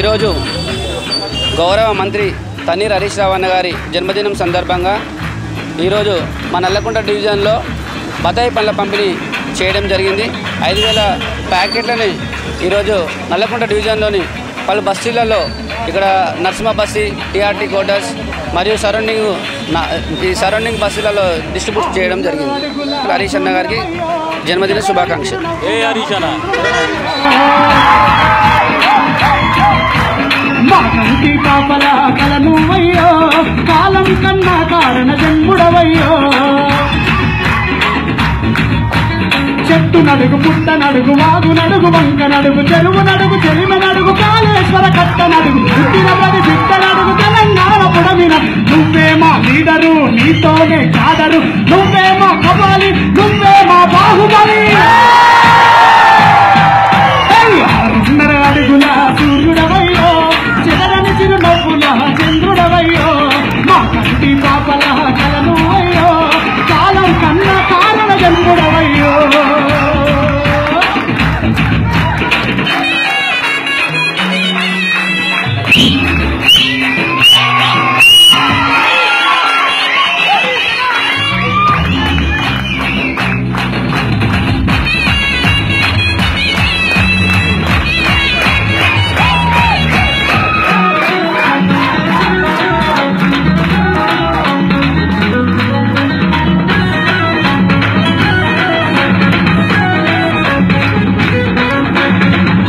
ఈరోజు గౌరవ మంత్రి తన్నీర్ హరీష్ రావు అన్న గారి జన్మదినం సందర్భంగా ఈరోజు మా నల్లకుంట డివిజన్లో బత్తాయి పండ్ల పంపిణీ చేయడం జరిగింది. 5,000 ప్యాకెట్లని ఈరోజు నల్లకుంట డివిజన్లోని పలు బస్తీలలో ఇక్కడ నర్సింహ బస్తీ, టీఆర్టీ క్వార్టర్స్ మరియు ఈ సరౌండింగ్ బస్తీలలో డిస్ట్రిబ్యూట్ చేయడం జరిగింది. హరీష్ అన్న గారికి జన్మదిన శుభాకాంక్షలు. కాలం కన్నా కారణ జన్ముడవయ్యో, చెట్టు నడుగు, పుట్ట నడుగు, వాగు నడుగు, వంక నడుగు, చెరువు నడుగు, చెలిమ నడుగు, కాళేశ్వర కట్ట నడుగు, పుట్టినబడి బిడ్డ నడుగు, తెలంగాణ పుడమిన నువ్వే మా లీడరు, నీతోనే కాదరు, నువ్వే మా కబాలి, నువ్వే మా బాహుబలి. 6.5 అడుగుల సూర్యుడవయ్యో, చెదరని చిరునవ్వుల చంద్రుడవయ్యో, మా కంటి పాపల కలను అయ్యో, కాలం కన్నా కారణ జన్ముడవయ్యో.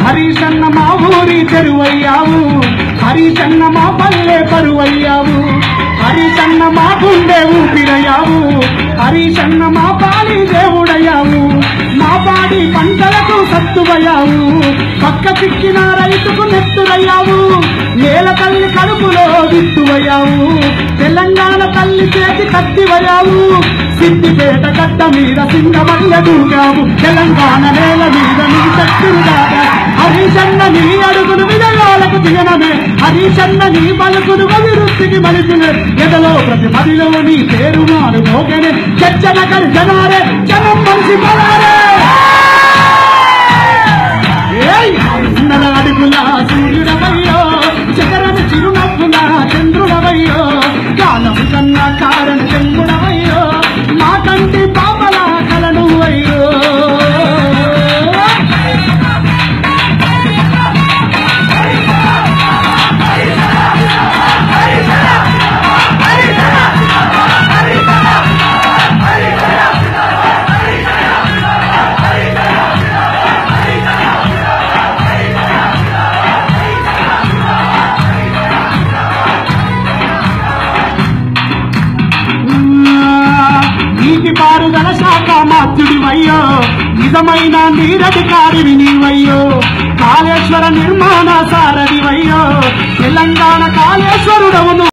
హరీషన్న మా ఊరి చెరువయ్యావు, హరీషన్న మా పల్లె పరువయ్యావు, హరీషన్న మా గుండె ఊపిరయ్యావు, హరీషన్న మా పాలి దేవుడయ్యావు, మా పాడి పంటలకు సత్తువయ్యావు, పక్క చిక్కిన రైతుకు నెత్తురయ్యావు, నేల తల్లి కడుపులో విత్తువయ్యావు, తెలంగాణ తల్లి చేతి కత్తివయ్యావు, సిద్దిపేట గడ్డ మీద సింగమల్ల దూకావు, తెలంగాణ నేల మీద నీ శక్తులుగా. హరీషన్న నీ అడుగులు విజయాలకు దిగనమే, హరీషన్న నీ పలుకులు అభివృద్ధికి మలిసినే, ఎదలో ప్రతి మదిలో నీ పేరు మారు మోగనే, చర్చన కలిసనారే జనం మనిషి పడారే. 6.5 అడుగుల సూర్యుడవయ్యో, చకరని చిరునవ్వుల చంద్రుడవయ్యో, కాలం కన్నా కారణ జన్ముడవయ్యో, మా కంటి పాపల కలను అయ్యో. నీటిపారుదల శాఖ మాత్యుడివయ్యో, నిజమైన నీరధికారివి నీవయ్యో, కాళేశ్వర నిర్మాణ సారథివయ్యో, తెలంగాణ కాళేశ్వరుడవును.